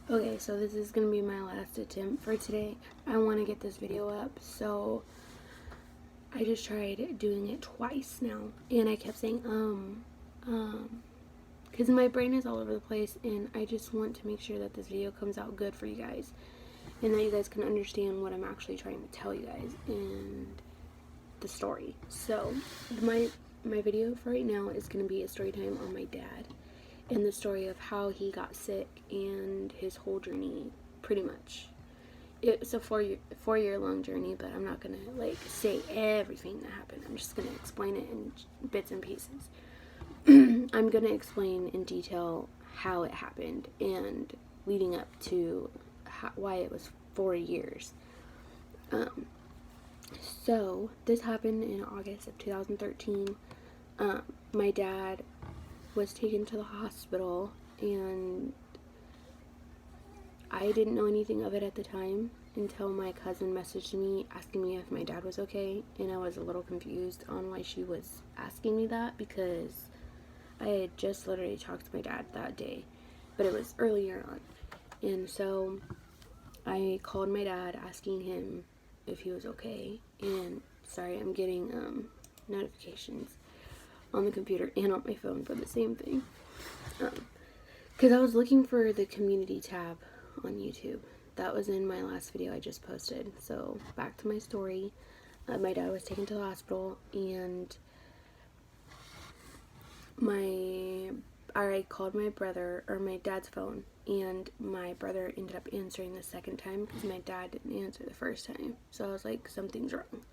Okay, so this is going to be my last attempt for today. I want to get this video up, so I just tried doing it twice now, and I kept saying, because my brain is all over the place, and I just want to make sure that this video comes out good for you guys, and that you guys can understand what I'm actually trying to tell you guys, and the story. So, my video for right now is going to be a story time on my dad, and the story of how he got sick and his whole journey, pretty much. It's a four year long journey, but I'm not gonna like say everything that happened. I'm just gonna explain it in bits and pieces. I'm gonna explain in detail how it happened and leading up to why it was 4 years. Um, so this happened in August of 2013. My dad was taken to the hospital, and I didn't know anything of it at the time until my cousin messaged me asking me if my dad was okay, and I was a little confused on why she was asking me that, because I had just literally talked to my dad that day, but it was earlier on. And so I called my dad asking him if he was okay, and sorry, I'm getting notifications on the computer and on my phone for the same thing, because I was looking for the community tab on YouTube. That was in my last video I just posted. So back to my story. My dad was taken to the hospital, and I called my brother, or my dad's phone, and my brother ended up answering the second time because my dad didn't answer the first time. So I was like, something's wrong.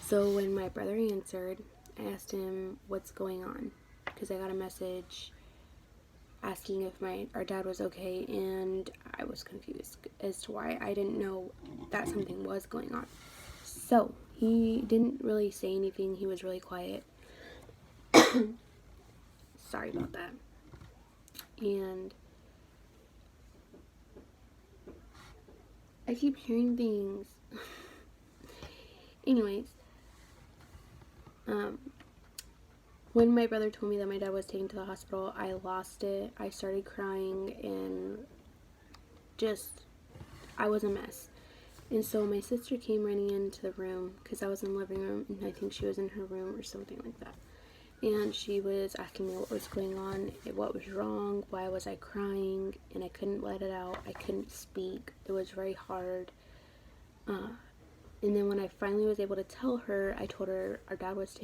So when my brother answered, I asked him what's going on, because I got a message asking if our dad was okay, and I was confused as to why I didn't know that something was going on. So he didn't really say anything. He was really quiet. Sorry about that. And I keep hearing things. Anyways, when my brother told me that my dad was taken to the hospital, I lost it. I started crying, and I was a mess. And so my sister came running into the room, because I was in the living room, and I think she was in her room or something like that. And she was asking me what was going on, what was wrong, why was I crying, and I couldn't let it out. I couldn't speak. It was very hard. And then when I finally was able to tell her, I told her our dad was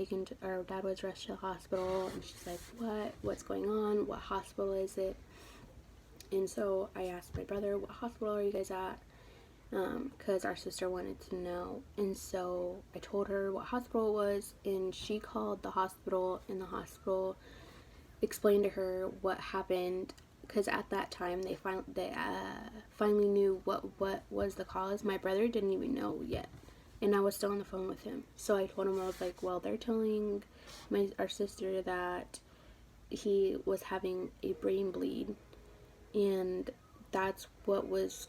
rushed to the hospital, and she's like, what? What's going on? What hospital is it? And so I asked my brother, what hospital are you guys at? Because our sister wanted to know. And so I told her what hospital it was, and she called the hospital, and the hospital explained to her what happened, because at that time they finally knew what was the cause. My brother didn't even know yet, and I was still on the phone with him. So I told him, I was like, well, they're telling our sister that he was having a brain bleed, and that's what was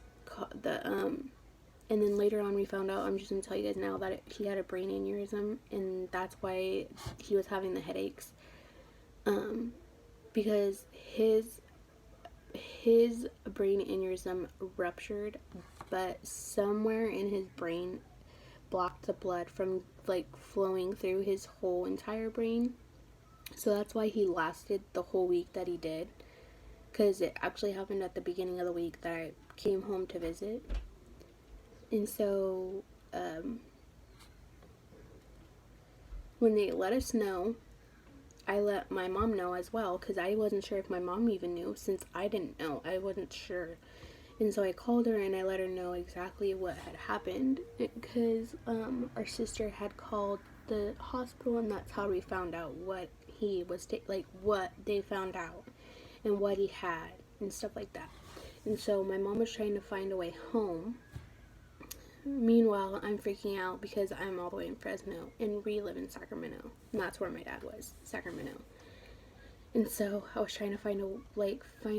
and then later on we found out, I'm just going to tell you guys now, that he had a brain aneurysm, and that's why he was having the headaches, because his brain aneurysm ruptured, but somewhere in his brain blocked the blood from like flowing through his whole entire brain. So that's why he lasted the whole week that he did, because it actually happened at the beginning of the week that I came home to visit. And so when they let us know, I let my mom know as well, because I wasn't sure if my mom even knew, since I didn't know. I wasn't sure. And so I called her, and I let her know exactly what had happened, because our sister had called the hospital, and that's how we found out what he was what they found out and what he had and stuff like that. And so my mom was trying to find a way home. Meanwhile, I'm freaking out because I'm all the way in Fresno, and we live in Sacramento, and that's where my dad was, Sacramento. And so I was trying to find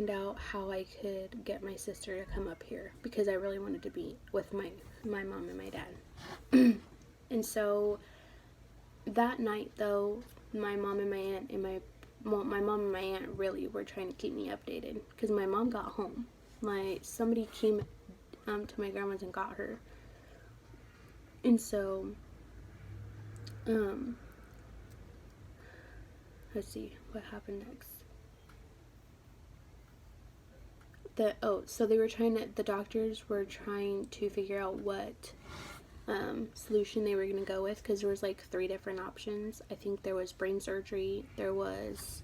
out how I could get my sister to come up here, because I really wanted to be with my mom and my dad. And so that night, though, my mom and my aunt really were trying to keep me updated, because my mom got home. somebody came to my grandma's and got her. And so, let's see what happened next. So the doctors were trying to figure out what solution they were going to go with, because there was like 3 different options. I think there was brain surgery, there was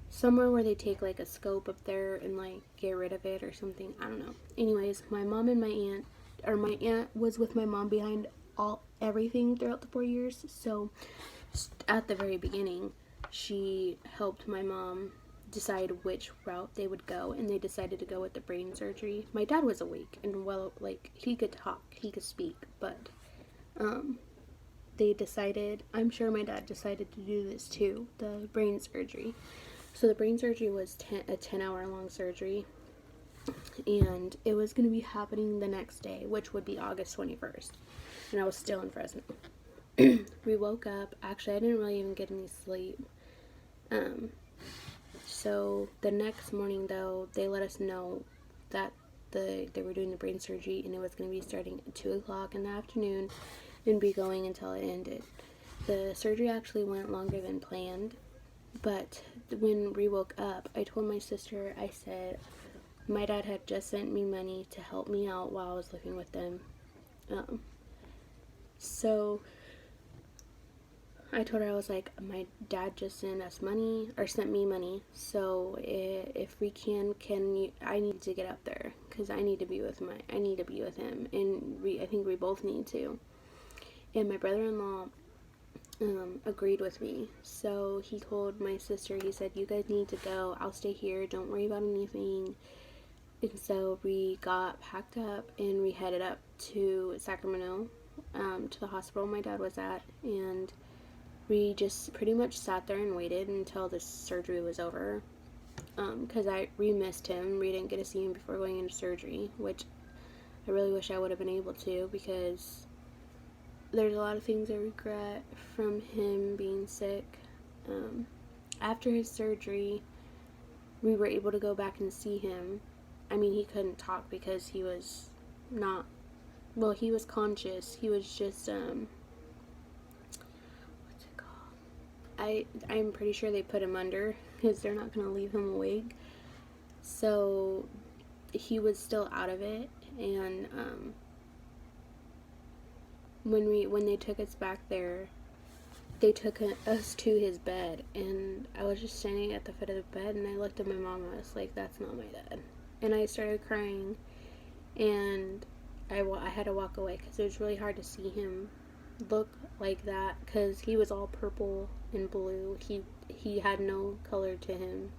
somewhere where they take like a scope up there and like get rid of it or something, I don't know. Anyways, my mom and my aunt was with my mom behind everything throughout the 4 years. So at the very beginning, she helped my mom decide which route they would go, and they decided to go with the brain surgery. My dad was awake and he could talk, he could speak, but they decided, I'm sure my dad decided to do this too, the brain surgery. So the brain surgery was a 10-hour long surgery, and it was going to be happening the next day, which would be August 21st, and I was still in Fresno. We woke up, actually I didn't really even get any sleep. So the next morning, though, they let us know that they were doing the brain surgery, and it was going to be starting at 2 o'clock in the afternoon and be going until it ended. The surgery actually went longer than planned, but when we woke up, I told my sister, I said, my dad had just sent me money to help me out while I was living with them. So I told her, I was like, my dad just sent me money, so if we can I need to get up there, because I need to be with him, and I think we both need to. And my brother-in-law agreed with me, so he told my sister, he said, you guys need to go, I'll stay here, don't worry about anything. And so we got packed up and we headed up to Sacramento, to the hospital my dad was at, and we just pretty much sat there and waited until the surgery was over, because we missed him. We didn't get to see him before going into surgery, which I really wish I would have been able to, because there's a lot of things I regret from him being sick. After his surgery, we were able to go back and see him. I mean, he couldn't talk because he was he was conscious. He was just, I'm pretty sure they put him under, because they're not going to leave him awake. So he was still out of it, and when they took us back there, they took us to his bed, and I was just standing at the foot of the bed, and I looked at my mom, and I was like, that's not my dad. And I started crying, and I had to walk away, because it was really hard to see him look like that, because he was all purple and blue. He had no color to him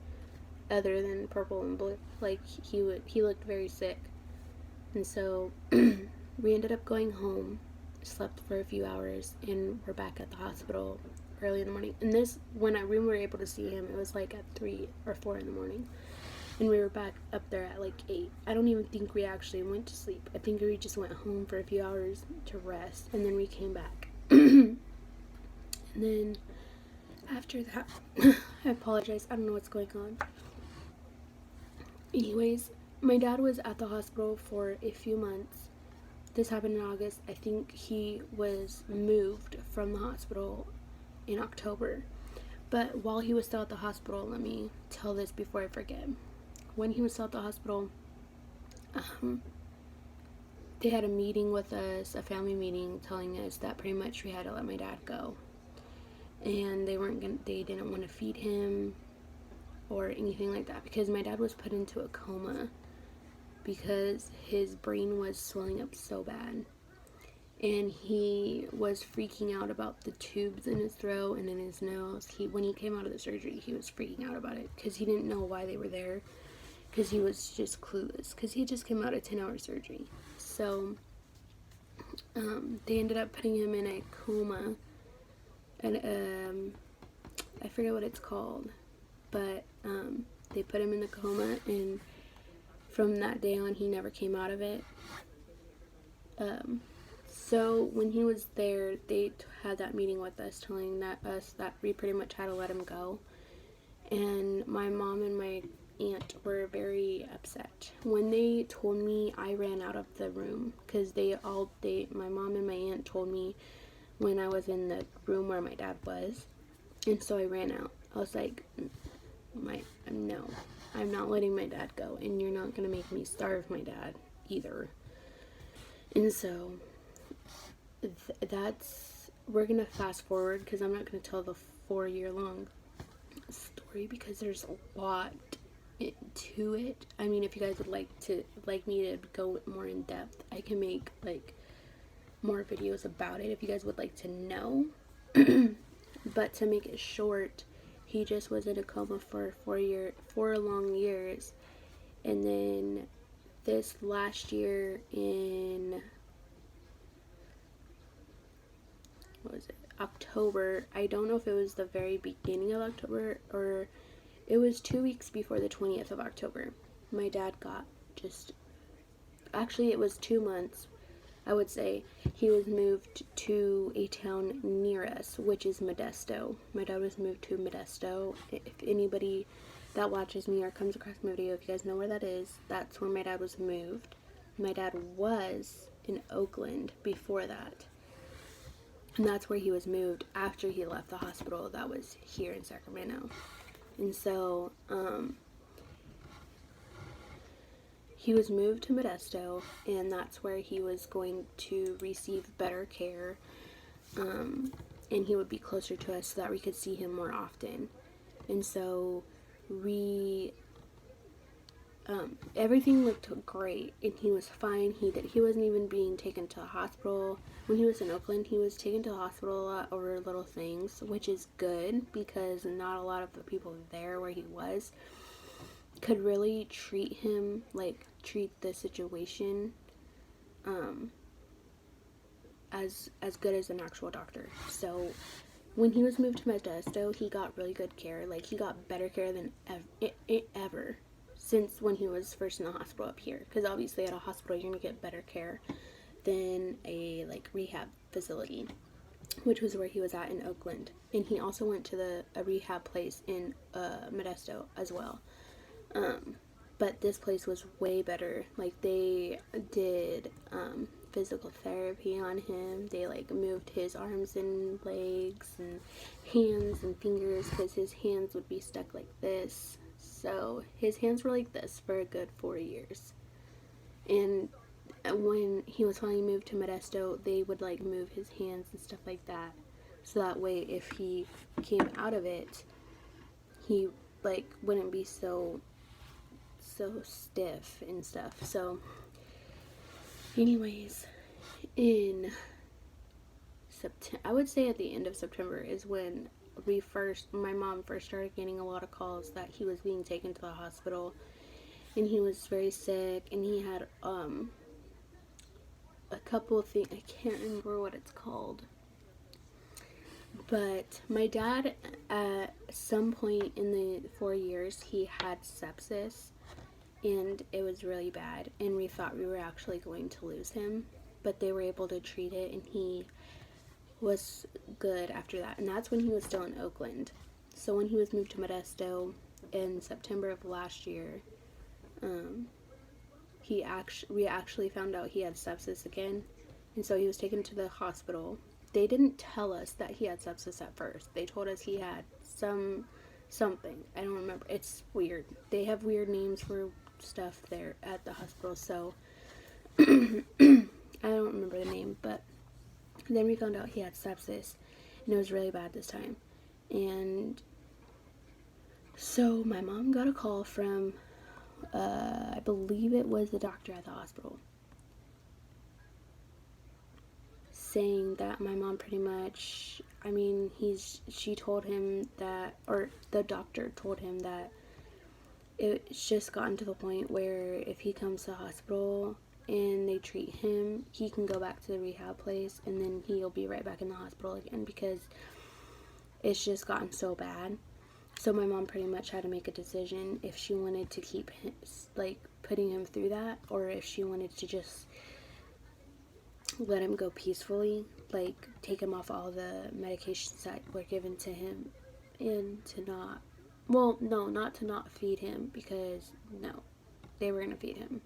other than purple and blue. Like, he looked very sick. And so we ended up going home, slept for a few hours, and we're back at the hospital early in the morning. And when we were able to see him, it was like at 3 or 4 in the morning, and we were back up there at like 8. I don't even think we actually went to sleep. I think we just went home for a few hours to rest, and then we came back. And then after that, I apologize, I don't know what's going on. Anyways, my dad was at the hospital for a few months. This happened in August. I think he was moved from the hospital in October. But while he was still at the hospital, let me tell this before I forget. When he was still at the hospital, they had a meeting with us, a family meeting, telling us that pretty much we had to let my dad go. And they didn't want to feed him or anything like that, because my dad was put into a coma because his brain was swelling up so bad, and he was freaking out about the tubes in his throat and in his nose. When he came out of the surgery, he was freaking out about it, because he didn't know why they were there, because he was just clueless, because he just came out of 10-hour surgery. So they ended up putting him in a coma, and I forget what it's called, but they put him in the coma, and from that day on, he never came out of it. So when he was there, they had that meeting with us, telling us that we pretty much had to let him go. And my mom and my aunt were very upset. When they told me, I ran out of the room because my mom and my aunt told me when I was in the room where my dad was, and so I ran out. I was like, no, I'm not letting my dad go, and you're not gonna make me starve my dad either. And so we're gonna fast forward because I'm not gonna tell the 4-year long story because there's a lot to it. I mean, if you guys would like me to go more in depth, I can make like more videos about it if you guys would like to know. But to make it short, he just was in a coma for 4 long years, and then this last year in, what was it, October, I don't know if it was the very beginning of October or it was 2 weeks before the 20th of October, my dad got actually it was 2 months, I would say. He was moved to a town near us, which is Modesto. My dad was moved to Modesto. If anybody that watches me or comes across my video, if you guys know where that is, that's where my dad was moved. My dad was in Oakland before that. And that's where he was moved after he left the hospital that was here in Sacramento. And so, he was moved to Modesto, and that's where he was going to receive better care, and he would be closer to us so that we could see him more often. And so everything looked great, and he was fine. He wasn't even being taken to the hospital. When he was in Oakland, he was taken to the hospital a lot over little things, which is good because not a lot of the people there where he was could really treat the situation as good as an actual doctor. So when he was moved to Modesto, he got really good care. Like, he got better care than ever since when he was first in the hospital up here, because obviously at a hospital you're gonna get better care than a rehab facility, which was where he was at in Oakland. And he also went to a rehab place in Modesto as well. But this place was way better. Like, they did physical therapy on him. They moved his arms and legs and hands and fingers because his hands would be stuck like this. So his hands were like this for a good 4 years. And when he was finally moved to Modesto, they would move his hands and stuff like that. So that way, if he came out of it, he wouldn't be so stiff and stuff. So anyways, in September, I would say at the end of September is when my mom first started getting a lot of calls that he was being taken to the hospital, and he was very sick, and he had a couple of things, I can't remember what it's called. But my dad, at some point in the 4 years, he had sepsis, and it was really bad, and we thought we were actually going to lose him, but they were able to treat it, and he was good after that. And that's when he was still in Oakland. So when he was moved to Modesto in September of last year, we actually found out he had sepsis again, and so he was taken to the hospital. They didn't tell us that he had sepsis at first. They told us he had something. I don't remember. It's weird. They have weird names for stuff there at the hospital, so I don't remember the name. But then we found out he had sepsis, and it was really bad this time. And so my mom got a call from I believe it was the doctor at the hospital, saying that my mom pretty much, she told him that, or the doctor told him that it's just gotten to the point where if he comes to the hospital and they treat him, he can go back to the rehab place, and then he'll be right back in the hospital again because it's just gotten so bad. So my mom pretty much had to make a decision if she wanted to keep him, putting him through that, or if she wanted to just let him go peacefully, take him off all the medications that were given to him, and to not well, no, not to not feed him, because no, they were going to feed him.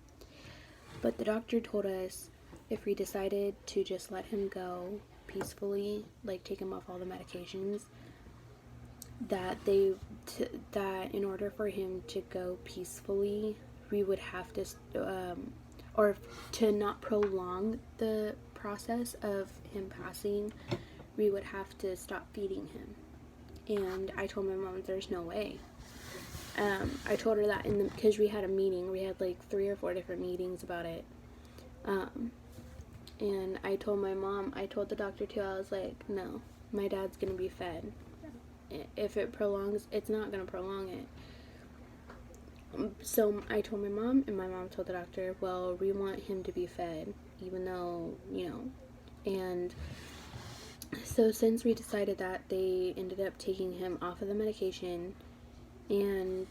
But the doctor told us if we decided to just let him go peacefully, like take him off all the medications, that that in order for him to go peacefully, we would have to, or to not prolong the process of him passing, we would have to stop feeding him. And I told my mom, there's no way. I told her that because we had a meeting. We had like 3 or 4 different meetings about it. And I told my mom, I told the doctor too, I was like, no, my dad's going to be fed. If it prolongs, it's not going to prolong it. So I told my mom, and my mom told the doctor, well, we want him to be fed, even though, and so since we decided that, they ended up taking him off of the medication, and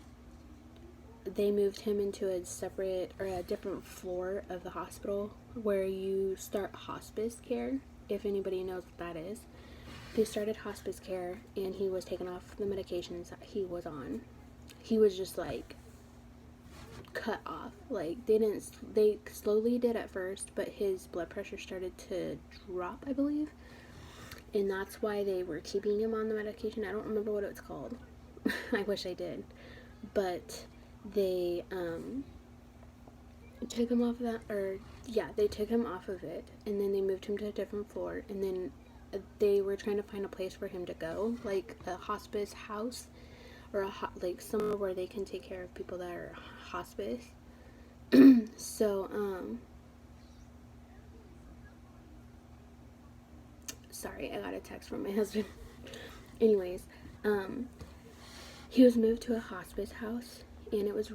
they moved him into a separate, or a different floor of the hospital where you start hospice care, if anybody knows what that is. They started hospice care, and he was taken off the medications that he was on. He was just like cut off. Like they slowly did at first, but his blood pressure started to drop, I believe, and that's why they were keeping him on the medication. I don't remember what it's called. I wish I did. But they took him off of that, they took him off of it, and then they moved him to a different floor, and then they were trying to find a place for him to go, like a hospice house, or like somewhere where they can take care of people that are hospice. So sorry, I got a text from my husband. Anyways, he was moved to a hospice house, and it was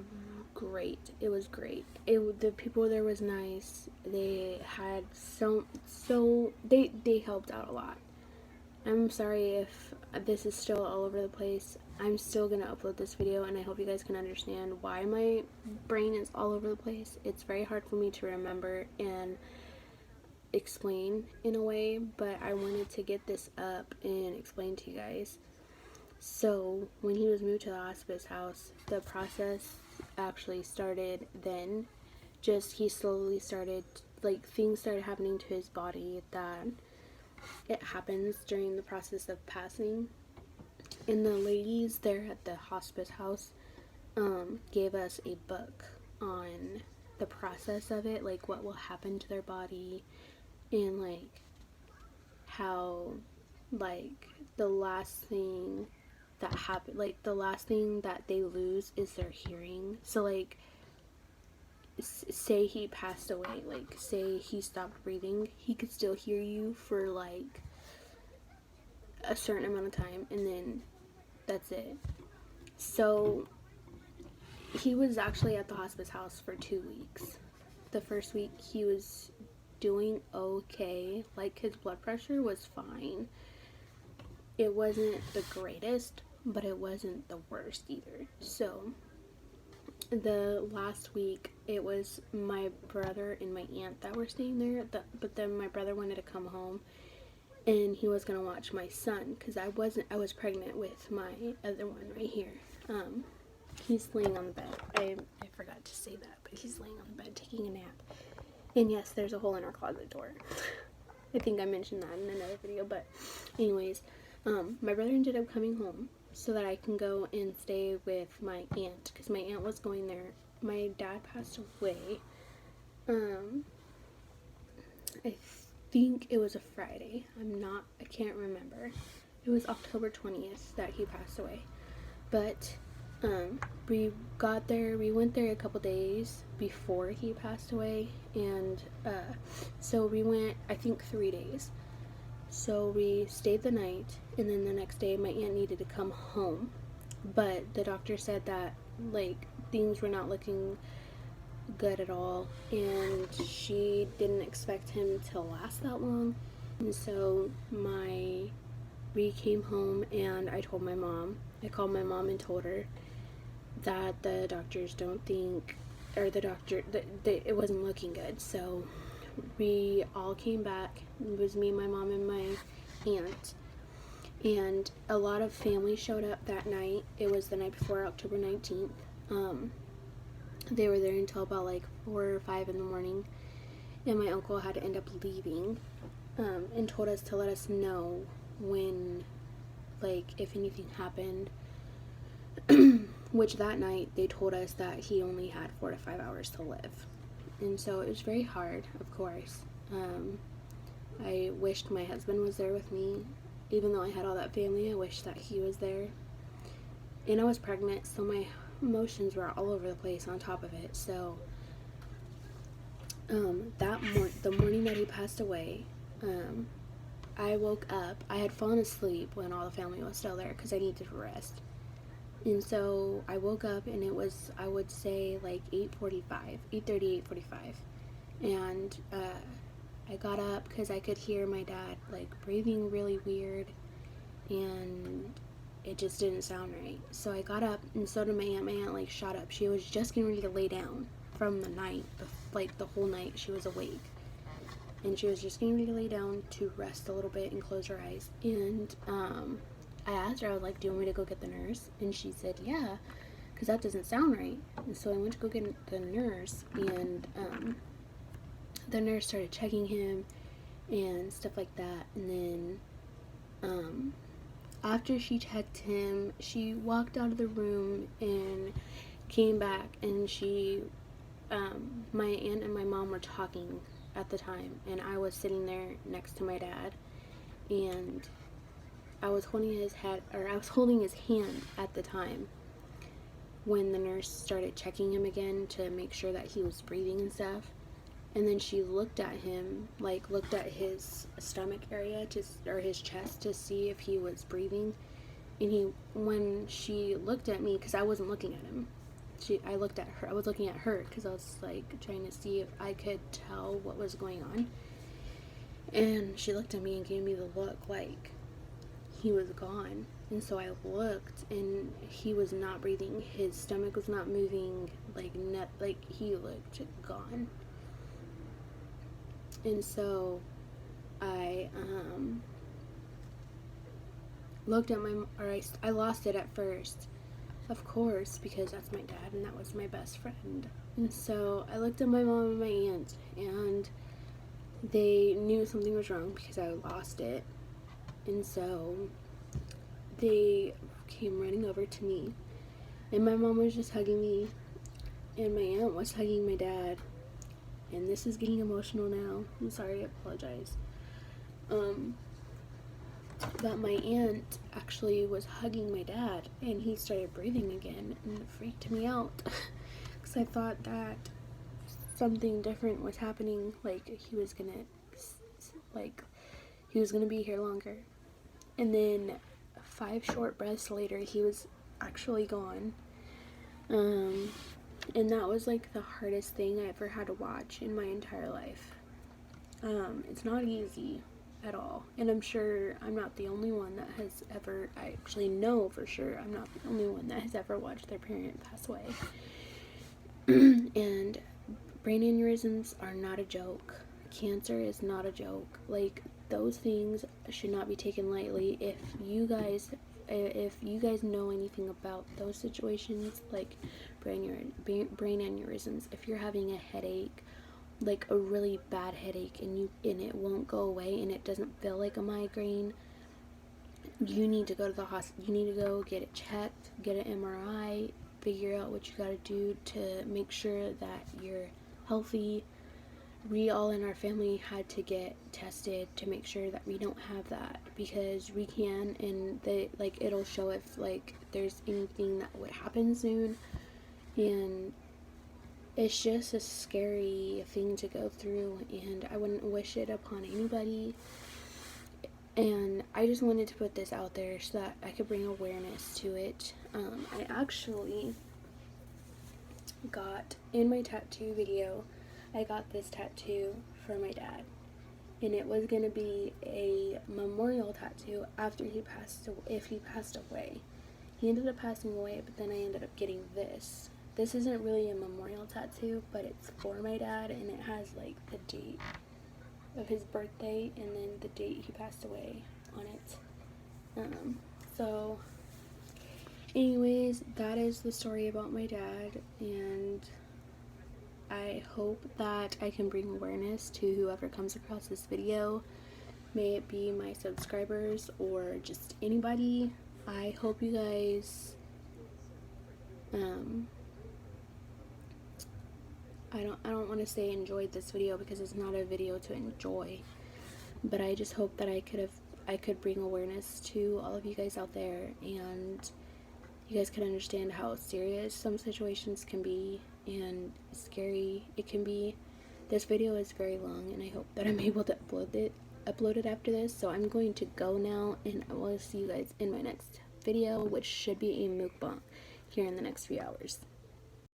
great. It was great. The people there was nice. They had they helped out a lot. I'm sorry if this is still all over the place. I'm still gonna upload this video, and I hope you guys can understand why my brain is all over the place. It's very hard for me to remember and explain in a way, but I wanted to get this up and explain to you guys. So when he was moved to the hospice house, the process actually started then. Just he slowly started, like, things started happening to his body that it happens during the process of passing. And the ladies there at the hospice house gave us a book on the process of it, like what will happen to their body, and like how, like, the last thing that happen, like the last thing that they lose is their hearing. So like say he passed away, like say he stopped breathing, he could still hear you for like a certain amount of time, and then that's it. So he was actually at the hospice house for 2 weeks. The first week he was doing okay, like his blood pressure was fine. It wasn't the greatest, but it wasn't the worst either. So the last week, it was my brother and my aunt that were staying there, but then my brother wanted to come home, and he was gonna watch my son, because I was pregnant with my other one right here. He's laying on the bed. I forgot to say that, but he's laying on the bed taking a nap. And yes, there's a hole in our closet door. I think I mentioned that in another video, but anyways, my brother ended up coming home so that I can go and stay with my aunt, because my aunt was going there. My dad passed away. I think it was a Friday. I can't remember. It was October 20th that he passed away. But we went there a couple days before he passed away, and so we went, I think, 3 days. So we stayed the night, and then the next day my aunt needed to come home, but the doctor said that, like, things were not looking good at all, and she didn't expect him to last that long. And so we came home, and I called my mom and told her that the doctors don't think, or it wasn't looking good. So we all came back. It was me, my mom, and my aunt, And a lot of family showed up that night. It was the night before October 19th. They were there until about like 4 or 5 in the morning, and my uncle had to end up leaving, and told us to let us know when, like, if anything happened. Which that night they told us that he only had 4 to 5 hours to live, and so it was very hard, of course. I wished my husband was there with me. Even though I had all that family, I wished that he was there. And I was pregnant, so my emotions were all over the place on top of it. So the morning that he passed away, I woke up. I had fallen asleep when all the family was still there because I needed to rest. And so I woke up, and it was, I would say, like 8:30, 8:45. And I got up because I could hear my dad, like, breathing really weird, and it just didn't sound right. So I got up, and so did my aunt. My aunt, like, shot up. She was just getting ready to lay down from the night, like, the whole night she was awake. And she was just getting ready to lay down to rest a little bit and close her eyes. And I asked her, I was like, do you want me to go get the nurse? And she said, yeah, because that doesn't sound right. And so I went to go get the nurse, and the nurse started checking him and stuff like that. And then after she checked him, she walked out of the room and came back, and my aunt and my mom were talking at the time, and I was sitting there next to my dad, and I was holding his hand at the time when the nurse started checking him again to make sure that he was breathing and stuff. And then she looked at him, like looked at his stomach area or his chest to see if he was breathing. And when she looked at me, because I wasn't looking at him, I looked at her. I was looking at her because I was like trying to see if I could tell what was going on. And she looked at me and gave me the look like he was gone. And so I looked, and he was not breathing. His stomach was not moving, like he looked gone. And so I looked at I lost it at first, of course, because that's my dad and that was my best friend. And so I looked at my mom and my aunt, and they knew something was wrong because I lost it. And so they came running over to me, and my mom was just hugging me, and my aunt was hugging my dad. And this is getting emotional now. I'm sorry, I apologize. But my aunt actually was hugging my dad, and he started breathing again, and it freaked me out because I thought that something different was happening, like he was gonna be here longer. And then 5 short breaths later, he was actually gone. And that was like the hardest thing I ever had to watch in my entire life. It's not easy at all, and I'm sure I'm not the only one that has ever, I actually know for sure I'm not the only one that has ever watched their parent pass away. And brain aneurysms are not a joke. Cancer is not a joke. Like, those things should not be taken lightly. If you guys know anything about those situations, like brain aneurysms, if you're having a headache, like a really bad headache, and it won't go away, and it doesn't feel like a migraine, you need to go to the hospital. You need to go get it checked, get an MRI, figure out what you gotta do to make sure that you're healthy. We all in our family had to get tested to make sure that we don't have that, because we can, and it'll show if like there's anything that would happen soon. And it's just a scary thing to go through, and I wouldn't wish it upon anybody. And I just wanted to put this out there so that I could bring awareness to it. I actually got, in my tattoo video, I got this tattoo for my dad, and it was gonna be a memorial tattoo after if he passed away. He ended up passing away, but then I ended up getting this. This isn't really a memorial tattoo, but it's for my dad, and it has like the date of his birthday and then the date he passed away on it. So anyways, that is the story about my dad, and I hope that I can bring awareness to whoever comes across this video. May it be my subscribers or just anybody. I hope you guys, I don't want to say enjoyed this video because it's not a video to enjoy, but I just hope that I could bring awareness to all of you guys out there, and you guys can understand how serious some situations can be and scary it can be. This video is very long, and I hope that I'm able to upload it after this. So I'm going to go now, and I will see you guys in my next video, which should be a mukbang here in the next few hours.